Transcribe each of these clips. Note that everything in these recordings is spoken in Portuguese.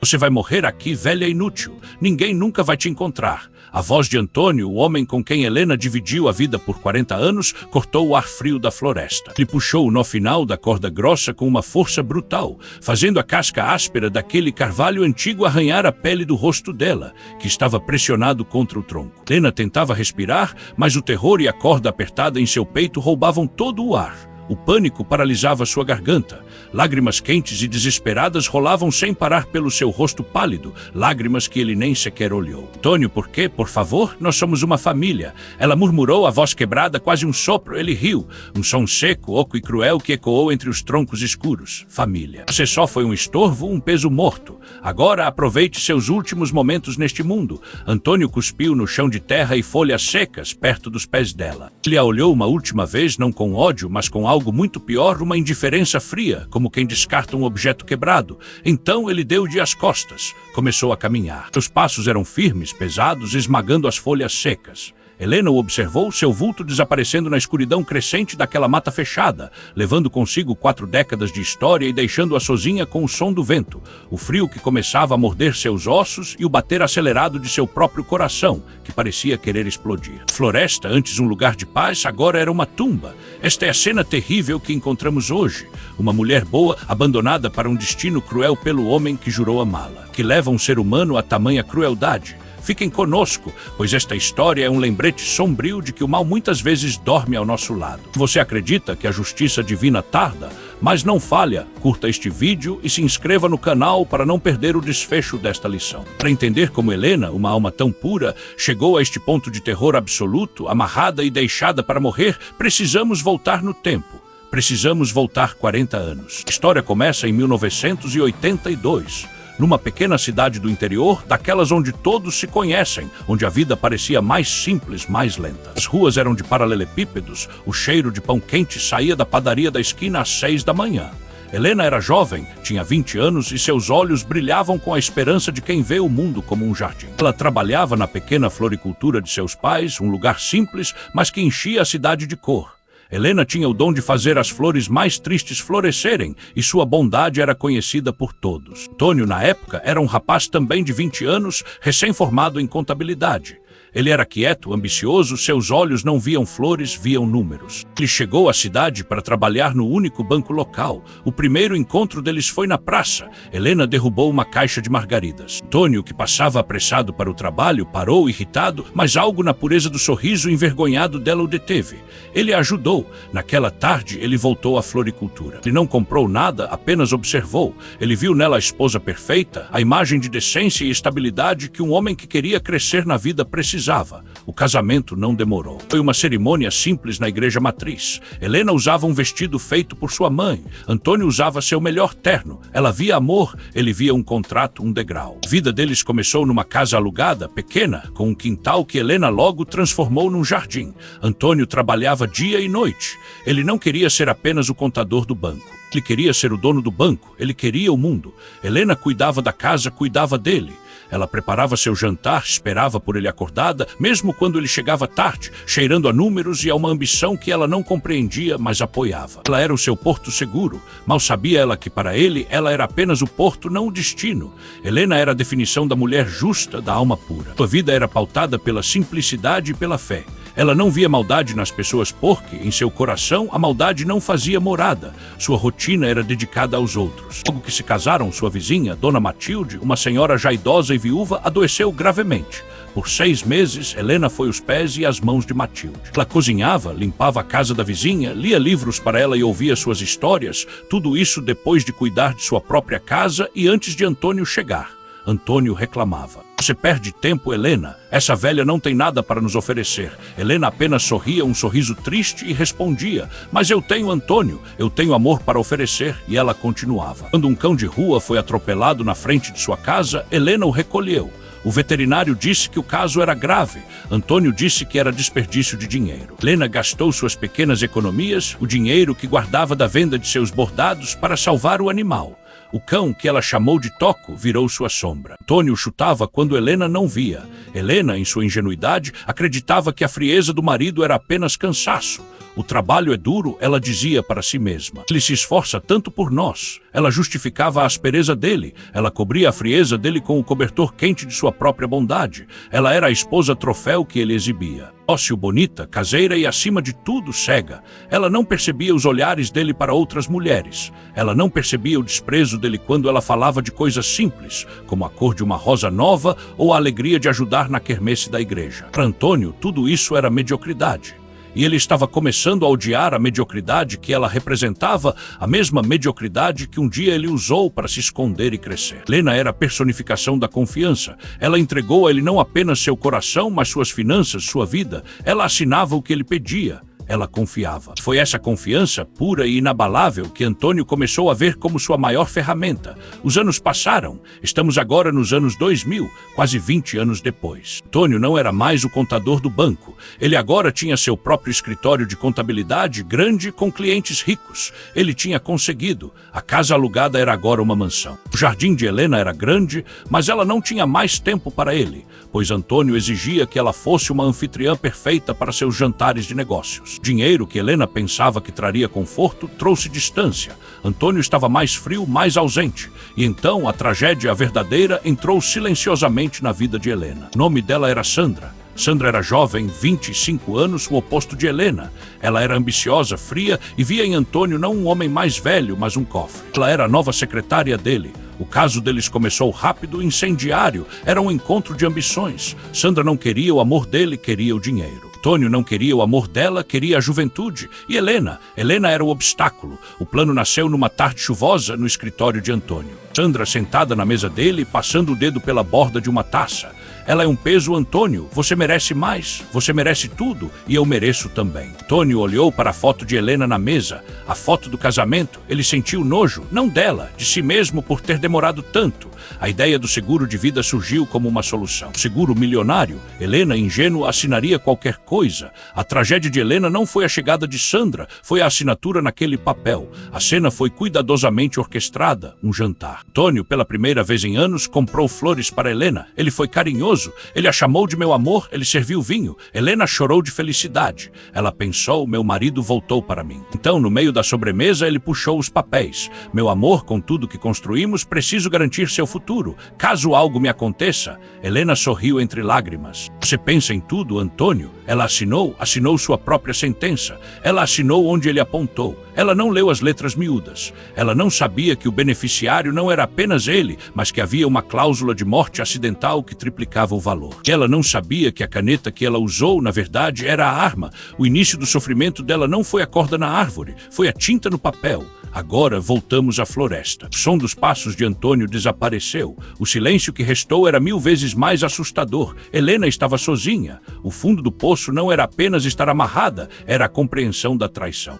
Você vai morrer aqui, velha inútil. Ninguém nunca vai te encontrar. A voz de Antônio, o homem com quem Helena dividiu a vida por 40 anos, cortou o ar frio da floresta. Ele puxou o nó final da corda grossa com uma força brutal, fazendo a casca áspera daquele carvalho antigo arranhar a pele do rosto dela, que estava pressionado contra o tronco. Helena tentava respirar, mas o terror e a corda apertada em seu peito roubavam todo o ar. O pânico paralisava sua garganta. Lágrimas quentes e desesperadas rolavam sem parar pelo seu rosto pálido, lágrimas que ele nem sequer olhou. Antônio, por quê? Por favor, nós somos uma família. Ela murmurou, a voz quebrada, quase um sopro. Ele riu, um som seco, oco e cruel que ecoou entre os troncos escuros. Família. Você só foi um estorvo, um peso morto. Agora aproveite seus últimos momentos neste mundo. Antônio cuspiu no chão de terra e folhas secas perto dos pés dela. Ele a olhou uma última vez, não com ódio, mas com algo muito pior, uma indiferença fria, como quem descarta um objeto quebrado. Então ele deu-lhe as costas. Começou a caminhar. Seus passos eram firmes, pesados, esmagando as folhas secas. Helena o observou, seu vulto desaparecendo na escuridão crescente daquela mata fechada, levando consigo 4 décadas de história e deixando-a sozinha com o som do vento, o frio que começava a morder seus ossos e o bater acelerado de seu próprio coração, que parecia querer explodir. A floresta, antes um lugar de paz, agora era uma tumba. Esta é a cena terrível que encontramos hoje. Uma mulher boa, abandonada para um destino cruel pelo homem que jurou amá-la, que leva um ser humano a tamanha crueldade. Fiquem conosco, pois esta história é um lembrete sombrio de que o mal muitas vezes dorme ao nosso lado. Você acredita que a justiça divina tarda? Mas não falha. Curta este vídeo e se inscreva no canal para não perder o desfecho desta lição. Para entender como Helena, uma alma tão pura, chegou a este ponto de terror absoluto, amarrada e deixada para morrer, precisamos voltar no tempo. Precisamos voltar 40 anos. A história começa em 1982. Numa pequena cidade do interior, daquelas onde todos se conhecem, onde a vida parecia mais simples, mais lenta. As ruas eram de paralelepípedos, o cheiro de pão quente saía da padaria da esquina às 6 da manhã. Helena era jovem, tinha 20 anos e seus olhos brilhavam com a esperança de quem vê o mundo como um jardim. Ela trabalhava na pequena floricultura de seus pais, um lugar simples, mas que enchia a cidade de cor. Helena tinha o dom de fazer as flores mais tristes florescerem e sua bondade era conhecida por todos. Antônio, na época, era um rapaz também de 20 anos, recém-formado em contabilidade. Ele era quieto, ambicioso, seus olhos não viam flores, viam números. Ele chegou à cidade para trabalhar no único banco local. O primeiro encontro deles foi na praça. Helena derrubou uma caixa de margaridas. Antônio, que passava apressado para o trabalho, parou irritado, mas algo na pureza do sorriso envergonhado dela o deteve. Ele a ajudou. Naquela tarde, ele voltou à floricultura. Ele não comprou nada, apenas observou. Ele viu nela a esposa perfeita, a imagem de decência e estabilidade que um homem que queria crescer na vida precisava. O casamento não demorou. Foi uma cerimônia simples na igreja matriz. Helena usava um vestido feito por sua mãe. Antônio usava seu melhor terno. Ela via amor, ele via um contrato, um degrau. A vida deles começou numa casa alugada, pequena, com um quintal que Helena logo transformou num jardim. Antônio trabalhava dia e noite. Ele não queria ser apenas o contador do banco. Ele queria ser o dono do banco. Ele queria o mundo. Helena cuidava da casa, cuidava dele. Ela preparava seu jantar, esperava por ele acordada, mesmo quando ele chegava tarde, cheirando a números e a uma ambição que ela não compreendia, mas apoiava. Ela era o seu porto seguro. Mal sabia ela que para ele, ela era apenas o porto, não o destino. Helena era a definição da mulher justa, da alma pura. Sua vida era pautada pela simplicidade e pela fé. Ela não via maldade nas pessoas porque, em seu coração, a maldade não fazia morada. Sua rotina era dedicada aos outros. Logo que se casaram, sua vizinha, Dona Matilde, uma senhora já idosa e viúva, adoeceu gravemente. Por 6 meses, Helena foi os pés e as mãos de Matilde. Ela cozinhava, limpava a casa da vizinha, lia livros para ela e ouvia suas histórias, tudo isso depois de cuidar de sua própria casa e antes de Antônio chegar. Antônio reclamava. Você perde tempo, Helena. Essa velha não tem nada para nos oferecer. Helena apenas sorria um sorriso triste e respondia. Mas eu tenho Antônio, eu tenho amor para oferecer. E ela continuava. Quando um cão de rua foi atropelado na frente de sua casa, Helena o recolheu. O veterinário disse que o caso era grave. Antônio disse que era desperdício de dinheiro. Helena gastou suas pequenas economias, o dinheiro que guardava da venda de seus bordados, para salvar o animal. O cão, que ela chamou de Toco, virou sua sombra. Antônio chutava quando Helena não via. Helena, em sua ingenuidade, acreditava que a frieza do marido era apenas cansaço. O trabalho é duro, ela dizia para si mesma. Ele se esforça tanto por nós. Ela justificava a aspereza dele. Ela cobria a frieza dele com o cobertor quente de sua própria bondade. Ela era a esposa troféu que ele exibia. Dócil, bonita, caseira e, acima de tudo, cega. Ela não percebia os olhares dele para outras mulheres. Ela não percebia o desprezo dele quando ela falava de coisas simples, como a cor de uma rosa nova ou a alegria de ajudar na quermesse da igreja. Para Antônio, tudo isso era mediocridade. E ele estava começando a odiar a mediocridade que ela representava, a mesma mediocridade que um dia ele usou para se esconder e crescer. Helena era a personificação da confiança. Ela entregou a ele não apenas seu coração, mas suas finanças, sua vida. Ela assinava o que ele pedia. Ela confiava. Foi essa confiança pura e inabalável que Antônio começou a ver como sua maior ferramenta. Os anos passaram. Estamos agora nos anos 2000, quase 20 anos depois. Antônio não era mais o contador do banco. Ele agora tinha seu próprio escritório de contabilidade grande com clientes ricos. Ele tinha conseguido. A casa alugada era agora uma mansão. O jardim de Helena era grande, mas ela não tinha mais tempo para ele, pois Antônio exigia que ela fosse uma anfitriã perfeita para seus jantares de negócios. Dinheiro que Helena pensava que traria conforto trouxe distância. Antônio estava mais frio, mais ausente. E então a tragédia verdadeira entrou silenciosamente na vida de Helena. O nome dela era Sandra. Sandra era jovem, 25 anos, o oposto de Helena. Ela era ambiciosa, fria e via em Antônio não um homem mais velho, mas um cofre. Ela era a nova secretária dele. O caso deles começou rápido e incendiário. Era um encontro de ambições. Sandra não queria o amor dele, queria o dinheiro. Antônio não queria o amor dela, queria a juventude. E Helena era o obstáculo. O plano nasceu numa tarde chuvosa no escritório de Antônio. Sandra sentada na mesa dele, passando o dedo pela borda de uma taça. Ela é um peso, Antônio. Você merece mais. Você merece tudo. E eu mereço também. Antônio olhou para a foto de Helena na mesa. A foto do casamento. Ele sentiu nojo, não dela, de si mesmo por ter demorado tanto. A ideia do seguro de vida surgiu como uma solução. Seguro milionário. Helena, ingênua, assinaria qualquer coisa. A tragédia de Helena não foi a chegada de Sandra, foi a assinatura naquele papel. A cena foi cuidadosamente orquestrada, um jantar. Antônio, pela primeira vez em anos, comprou flores para Helena. Ele foi carinhoso. Ele a chamou de meu amor, ele serviu vinho. Helena chorou de felicidade. Ela pensou, meu marido voltou para mim. Então, no meio da sobremesa, ele puxou os papéis. Meu amor, com tudo que construímos, preciso garantir seu futuro. Caso algo me aconteça, Helena sorriu entre lágrimas. Você pensa em tudo, Antônio? Ela assinou sua própria sentença. Ela assinou onde ele apontou. Ela não leu as letras miúdas. Ela não sabia que o beneficiário não era apenas ele, mas que havia uma cláusula de morte acidental que triplicava o valor. Ela não sabia que a caneta que ela usou, na verdade, era a arma. O início do sofrimento dela não foi a corda na árvore, foi a tinta no papel. Agora voltamos à floresta. O som dos passos de Antônio desapareceu. O silêncio que restou era 1000 vezes mais assustador. Helena estava sozinha. O fundo do poço não era apenas estar amarrada, era a compreensão da traição.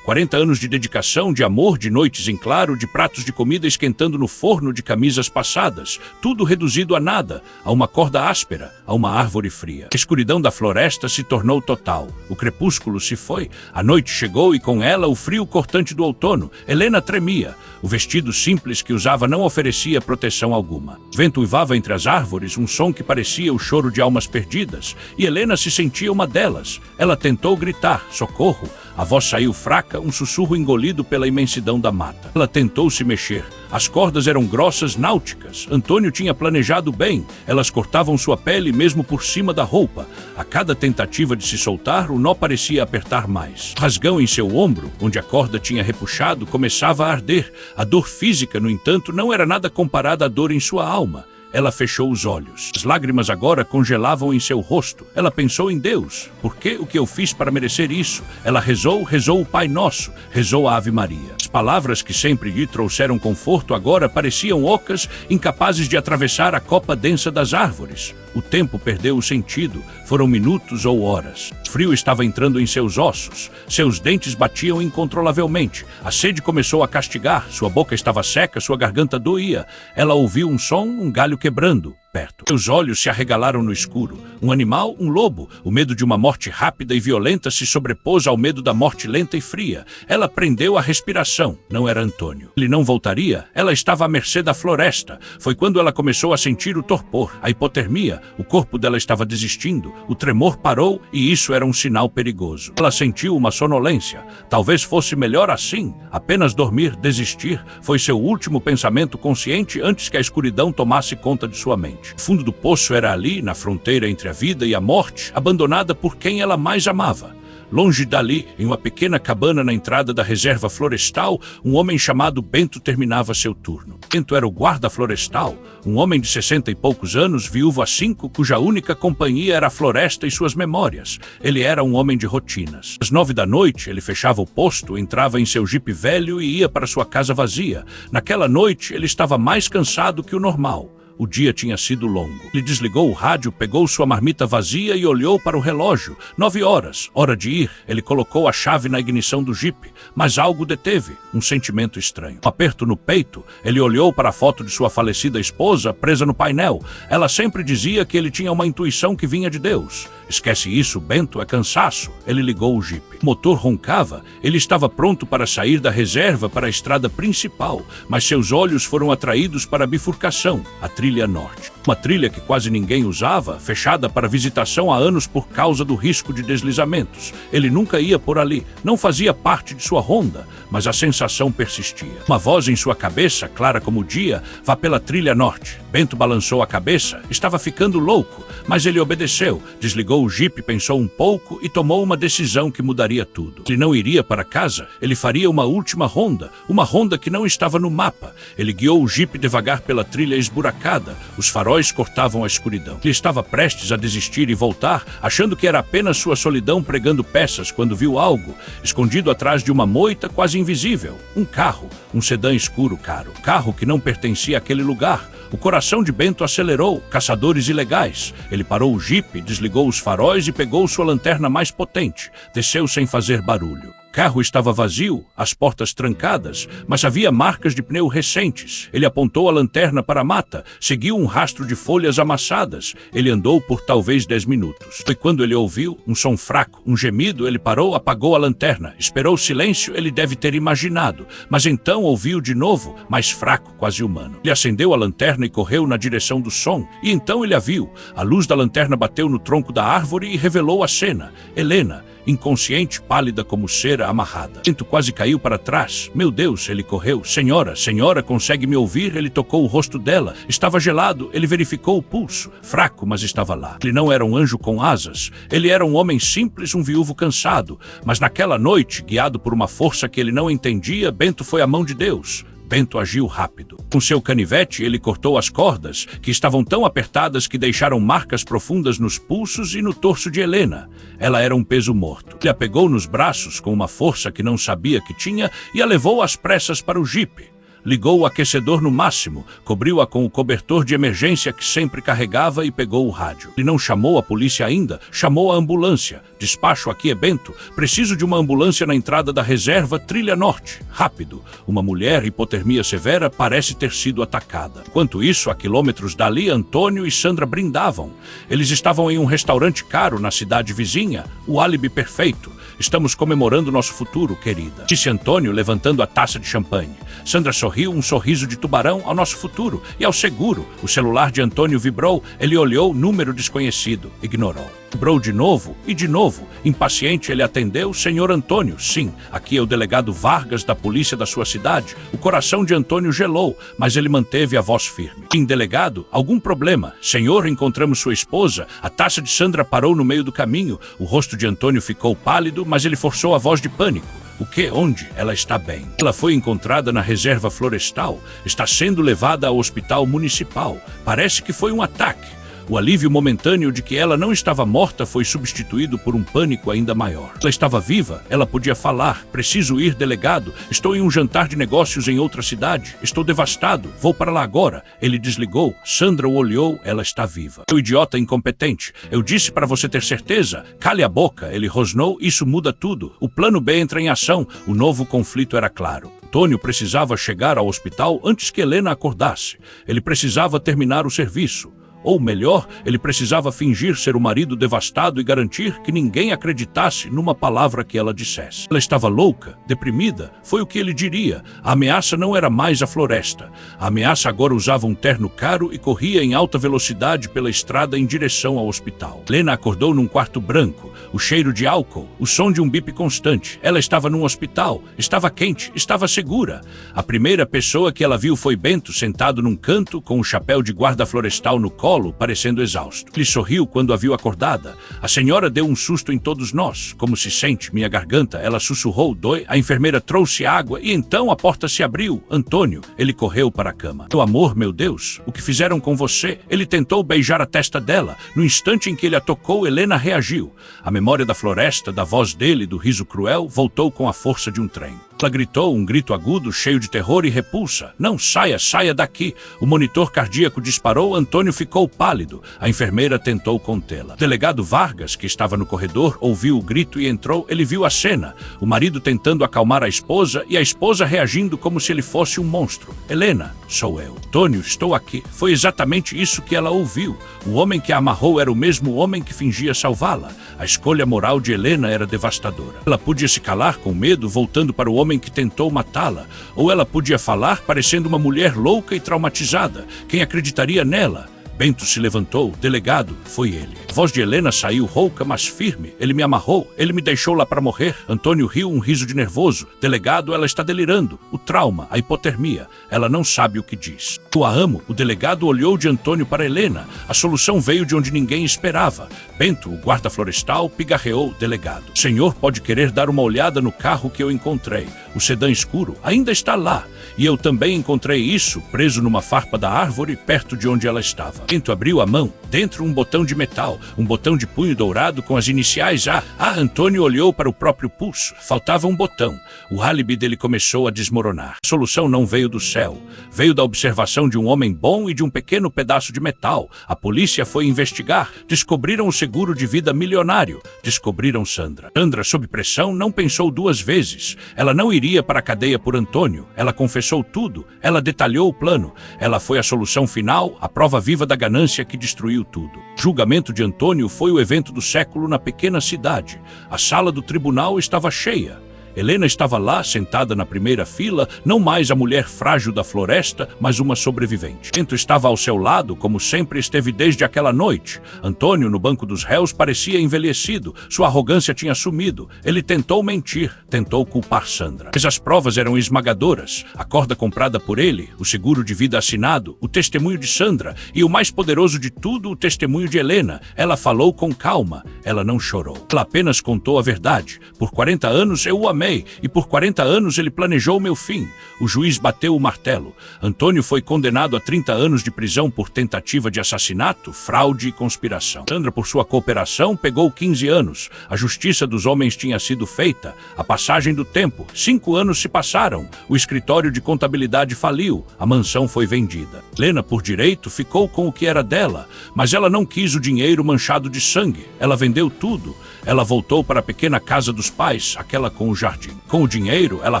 40 anos de dedicação, de amor, de noites em claro, de pratos de comida esquentando no forno, de camisas passadas. Tudo reduzido a nada, a uma corda áspera, a uma árvore fria. A escuridão da floresta se tornou total. O crepúsculo se foi. A noite chegou e com ela o frio cortante do outono. Helena tremia. O vestido simples que usava não oferecia proteção alguma. O vento uivava entre as árvores, um som que parecia o choro de almas perdidas, e Helena se sentia uma delas. Ela tentou gritar, socorro. A voz saiu fraca, um sussurro engolido pela imensidão da mata. Ela tentou se mexer. As cordas eram grossas, náuticas. Antônio tinha planejado bem. Elas cortavam sua pele mesmo por cima da roupa. A cada tentativa de se soltar, o nó parecia apertar mais. O rasgão em seu ombro, onde a corda tinha repuxado, começava a arder. A dor física, no entanto, não era nada comparada à dor em sua alma. Ela fechou os olhos. As lágrimas agora congelavam em seu rosto. Ela pensou em Deus. Por que o que eu fiz para merecer isso? Ela rezou o Pai Nosso, rezou a Ave Maria. As palavras que sempre lhe trouxeram conforto agora pareciam ocas, incapazes de atravessar a copa densa das árvores. O tempo perdeu o sentido. Foram minutos ou horas. O frio estava entrando em seus ossos. Seus dentes batiam incontrolavelmente. A sede começou a castigar. Sua boca estava seca, sua garganta doía. Ela ouviu um som, um galho quebrando. perto. Seus olhos se arregalaram no escuro. Um animal, um lobo. O medo de uma morte rápida e violenta se sobrepôs ao medo da morte lenta e fria. Ela prendeu a respiração. Não era Antônio. Ele não voltaria. Ela estava à mercê da floresta. Foi quando ela começou a sentir o torpor, a hipotermia. O corpo dela estava desistindo. O tremor parou e isso era um sinal perigoso. Ela sentiu uma sonolência. Talvez fosse melhor assim. Apenas dormir, desistir, foi seu último pensamento consciente antes que a escuridão tomasse conta de sua mente. O fundo do poço era ali, na fronteira entre a vida e a morte, abandonada por quem ela mais amava. Longe dali, em uma pequena cabana na entrada da reserva florestal, um homem chamado Bento terminava seu turno. Bento era o guarda florestal, um homem de 60 e poucos anos, viúvo há 5, cuja única companhia era a floresta e suas memórias. Ele era um homem de rotinas. Às 9 da noite, ele fechava o posto, entrava em seu jipe velho e ia para sua casa vazia. Naquela noite, ele estava mais cansado que o normal. O dia tinha sido longo. Ele desligou o rádio, pegou sua marmita vazia e olhou para o relógio. 9 horas. Hora de ir. Ele colocou a chave na ignição do jipe. Mas algo deteve. Um sentimento estranho. Um aperto no peito. Ele olhou para a foto de sua falecida esposa, presa no painel. Ela sempre dizia que ele tinha uma intuição que vinha de Deus. Esquece isso, Bento, é cansaço. Ele ligou o jipe. O motor roncava. Ele estava pronto para sair da reserva para a estrada principal. Mas seus olhos foram atraídos para a bifurcação. A trilha norte. Uma trilha que quase ninguém usava, fechada para visitação há anos por causa do risco de deslizamentos. Ele nunca ia por ali, não fazia parte de sua ronda, mas a sensação persistia. Uma voz em sua cabeça, clara como o dia, vá pela trilha norte. Bento balançou a cabeça, estava ficando louco, mas ele obedeceu, desligou o jipe, pensou um pouco e tomou uma decisão que mudaria tudo. Ele não iria para casa, ele faria uma última ronda, uma ronda que não estava no mapa. Ele guiou o jipe devagar pela trilha esburacada. Os faróis cortavam a escuridão. Ele estava prestes a desistir e voltar, achando que era apenas sua solidão pregando peças, quando viu algo, escondido atrás de uma moita quase invisível. Um carro, um sedã escuro caro. Carro que não pertencia àquele lugar. O coração de Bento acelerou. Caçadores ilegais. Ele parou o jipe, desligou os faróis e pegou sua lanterna mais potente. Desceu sem fazer barulho. O carro estava vazio, as portas trancadas, mas havia marcas de pneu recentes. Ele apontou a lanterna para a mata, seguiu um rastro de folhas amassadas. Ele andou por talvez 10 minutos. Foi quando ele ouviu um som fraco, um gemido. Ele parou, apagou a lanterna. Esperou silêncio, ele deve ter imaginado. Mas então ouviu de novo, mais fraco, quase humano. Ele acendeu a lanterna e correu na direção do som. E então ele a viu. A luz da lanterna bateu no tronco da árvore e revelou a cena. Helena, inconsciente, pálida como cera amarrada. Bento quase caiu para trás. Meu Deus, ele correu. Senhora, senhora, consegue me ouvir? Ele tocou o rosto dela. Estava gelado. Ele verificou o pulso. Fraco, mas estava lá. Ele não era um anjo com asas. Ele era um homem simples, um viúvo cansado. Mas naquela noite, guiado por uma força que ele não entendia, Bento foi a mão de Deus. Bento agiu rápido. Com seu canivete, ele cortou as cordas, que estavam tão apertadas que deixaram marcas profundas nos pulsos e no torso de Helena. Ela era um peso morto. Ele a pegou nos braços com uma força que não sabia que tinha e a levou às pressas para o jipe. Ligou o aquecedor no máximo, cobriu-a com o cobertor de emergência que sempre carregava e pegou o rádio. Ele não chamou a polícia ainda, chamou a ambulância. Despacho, aqui é Bento. Preciso de uma ambulância na entrada da reserva Trilha Norte. Rápido. Uma mulher, hipotermia severa, parece ter sido atacada. Enquanto isso, a quilômetros dali, Antônio e Sandra brindavam. Eles estavam em um restaurante caro na cidade vizinha. O álibi perfeito. Estamos comemorando nosso futuro, querida, disse Antônio, levantando a taça de champanhe. Sandra sorriu, um sorriso de tubarão, ao nosso futuro e ao seguro. O celular de Antônio vibrou. Ele olhou, número desconhecido. Ignorou. Vibrou de novo e de novo. Impaciente, ele atendeu. Senhor Antônio, sim, aqui é o delegado Vargas da polícia da sua cidade. O coração de Antônio gelou, mas ele manteve a voz firme. Sim, delegado, algum problema? Senhor, encontramos sua esposa. A taça de Sandra parou no meio do caminho. O rosto de Antônio ficou pálido, mas ele forçou a voz de pânico. O que? Onde? Ela está bem. Ela foi encontrada na reserva florestal. Está sendo levada ao hospital municipal. Parece que foi um ataque. O alívio momentâneo de que ela não estava morta foi substituído por um pânico ainda maior. Ela estava viva, ela podia falar. Preciso ir, delegado. Estou em um jantar de negócios em outra cidade. Estou devastado. Vou para lá agora. Ele desligou. Sandra o olhou. Ela está viva. Seu idiota incompetente. Eu disse para você ter certeza. Cale a boca. Ele rosnou. Isso muda tudo. O plano B entra em ação. O novo conflito era claro. Antônio precisava chegar ao hospital antes que Helena acordasse. Ele precisava terminar o serviço. Ou melhor, ele precisava fingir ser o marido devastado e garantir que ninguém acreditasse numa palavra que ela dissesse. Ela estava louca, deprimida, foi o que ele diria. A ameaça não era mais a floresta. A ameaça agora usava um terno caro e corria em alta velocidade pela estrada em direção ao hospital. Lena acordou num quarto branco, o cheiro de álcool, o som de um bip constante. Ela estava num hospital, estava quente, estava segura. A primeira pessoa que ela viu foi Bento, sentado num canto, com um chapéu de guarda florestal no colo, parecendo exausto. Ele sorriu quando a viu acordada. A senhora deu um susto em todos nós. Como se sente, minha garganta? Ela sussurrou, dói. A enfermeira trouxe água e então a porta se abriu. Antônio, ele correu para a cama. Meu amor, meu Deus, o que fizeram com você? Ele tentou beijar a testa dela. No instante em que ele a tocou, Helena reagiu. A memória da floresta, da voz dele, do riso cruel, voltou com a força de um trem. Ela gritou, um grito agudo, cheio de terror e repulsa. Não, saia, saia daqui. O monitor cardíaco disparou, Antônio ficou pálido. A enfermeira tentou contê-la. O delegado Vargas, que estava no corredor, ouviu o grito e entrou. Ele viu a cena. O marido tentando acalmar a esposa e a esposa reagindo como se ele fosse um monstro. Helena, sou eu. Antônio, estou aqui. Foi exatamente isso que ela ouviu. O homem que a amarrou era o mesmo homem que fingia salvá-la. A escolha moral de Helena era devastadora. Ela podia se calar com medo, voltando para o homem que tentou matá-la, ou ela podia falar parecendo uma mulher louca e traumatizada. Quem acreditaria nela? Bento se levantou. Delegado, foi ele. A voz de Helena saiu rouca, mas firme. Ele me amarrou. Ele me deixou lá para morrer. Antônio riu, um riso de nervoso. Delegado, ela está delirando. O trauma, a hipotermia. Ela não sabe o que diz. Eu a amo. O delegado olhou de Antônio para Helena. A solução veio de onde ninguém esperava. Bento, o guarda florestal, pigarreou. Delegado, o senhor pode querer dar uma olhada no carro que eu encontrei. O sedã escuro ainda está lá. E eu também encontrei isso, preso numa farpa da árvore, perto de onde ela estava. Bento abriu a mão. Dentro um botão de metal, um botão de punho dourado com as iniciais A. Antônio olhou para o próprio pulso. Faltava um botão. O álibi dele começou a desmoronar. A solução não veio do céu. Veio da observação de um homem bom e de um pequeno pedaço de metal. A polícia foi investigar. Descobriram o seguro de vida milionário. Descobriram Sandra. Sandra, sob pressão, não pensou duas vezes. Ela não iria para a cadeia por Antônio. Ela confessou tudo. Ela detalhou o plano. Ela foi a solução final, a prova viva da ganância que destruiu tudo. O julgamento de Antônio foi o evento do século na pequena cidade. A sala do tribunal estava cheia. Helena estava lá, sentada na primeira fila, não mais a mulher frágil da floresta, mas uma sobrevivente. Bento estava ao seu lado, como sempre esteve desde aquela noite. Antônio, no banco dos réus, parecia envelhecido. Sua arrogância tinha sumido. Ele tentou mentir, tentou culpar Sandra. Mas as provas eram esmagadoras. A corda comprada por ele, o seguro de vida assinado, o testemunho de Sandra e o mais poderoso de tudo, o testemunho de Helena. Ela falou com calma. Ela não chorou. Ela apenas contou a verdade. Por 40 anos eu o amei. E por 40 anos ele planejou meu fim. O juiz bateu o martelo. Antônio foi condenado a 30 anos de prisão por tentativa de assassinato, fraude e conspiração. Sandra, por sua cooperação, pegou 15 anos. A justiça dos homens tinha sido feita. A passagem do tempo. 5 anos se passaram. O escritório de contabilidade faliu. A mansão foi vendida. Helena, por direito, ficou com o que era dela. Mas ela não quis o dinheiro manchado de sangue. Ela vendeu tudo. Ela voltou para a pequena casa dos pais, aquela com o jardim. Com o dinheiro, ela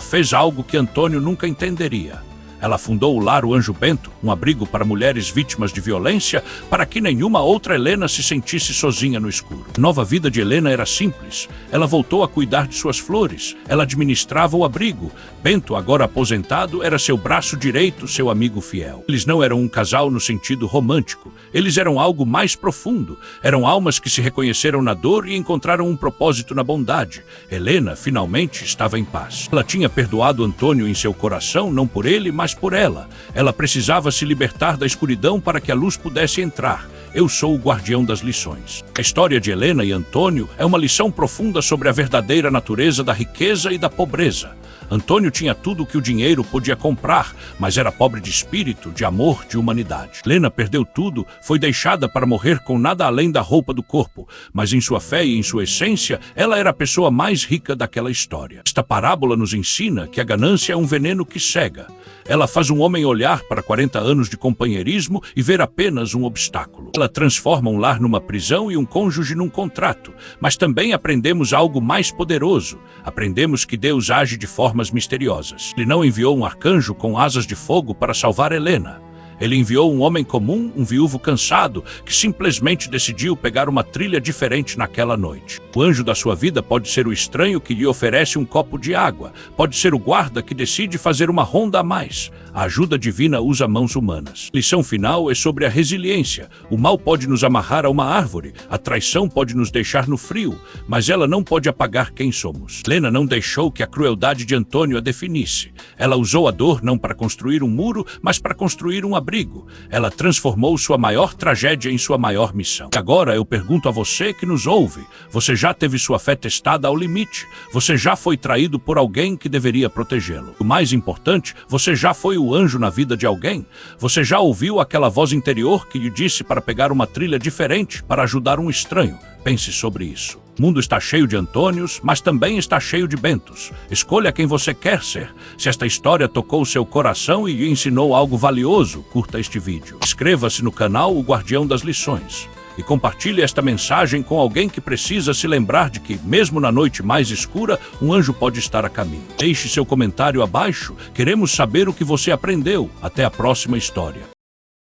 fez algo que Antônio nunca entenderia. Ela fundou o Lar o Anjo Bento, um abrigo para mulheres vítimas de violência, para que nenhuma outra Helena se sentisse sozinha no escuro. A nova vida de Helena era simples. Ela voltou a cuidar de suas flores. Ela administrava o abrigo. Bento, agora aposentado, era seu braço direito, seu amigo fiel. Eles não eram um casal no sentido romântico. Eles eram algo mais profundo. Eram almas que se reconheceram na dor e encontraram um propósito na bondade. Helena, finalmente, estava em paz. Ela tinha perdoado Antônio em seu coração, não por ele, mas por ela. Ela precisava se libertar da escuridão para que a luz pudesse entrar. Eu sou o guardião das lições. A história de Helena e Antônio é uma lição profunda sobre a verdadeira natureza da riqueza e da pobreza. Antônio tinha tudo o que o dinheiro podia comprar, mas era pobre de espírito, de amor, de humanidade. Helena perdeu tudo, foi deixada para morrer com nada além da roupa do corpo, mas em sua fé e em sua essência, ela era a pessoa mais rica daquela história. Esta parábola nos ensina que a ganância é um veneno que cega. Ela faz um homem olhar para 40 anos de companheirismo e ver apenas um obstáculo. Ela transforma um lar numa prisão e um cônjuge num contrato. Mas também aprendemos algo mais poderoso. Aprendemos que Deus age de formas misteriosas. Ele não enviou um arcanjo com asas de fogo para salvar Helena. Ele enviou um homem comum, um viúvo cansado, que simplesmente decidiu pegar uma trilha diferente naquela noite. O anjo da sua vida pode ser o estranho que lhe oferece um copo de água, pode ser o guarda que decide fazer uma ronda a mais. A ajuda divina usa mãos humanas. Lição final é sobre a resiliência. O mal pode nos amarrar a uma árvore, a traição pode nos deixar no frio, mas ela não pode apagar quem somos. Helena não deixou que a crueldade de Antônio a definisse. Ela usou a dor não para construir um muro, mas para construir um abrigo. Ela transformou sua maior tragédia em sua maior missão. E agora eu pergunto a você que nos ouve: você já teve sua fé testada ao limite? Você já foi traído por alguém que deveria protegê-lo? O mais importante, você já foi o anjo na vida de alguém? Você já ouviu aquela voz interior que lhe disse para pegar uma trilha diferente para ajudar um estranho? Pense sobre isso. O mundo está cheio de Antônios, mas também está cheio de Bentos. Escolha quem você quer ser. Se esta história tocou seu coração e lhe ensinou algo valioso, curta este vídeo. Inscreva-se no canal O Guardião das Lições e compartilhe esta mensagem com alguém que precisa se lembrar de que, mesmo na noite mais escura, um anjo pode estar a caminho. Deixe seu comentário abaixo. Queremos saber o que você aprendeu. Até a próxima história.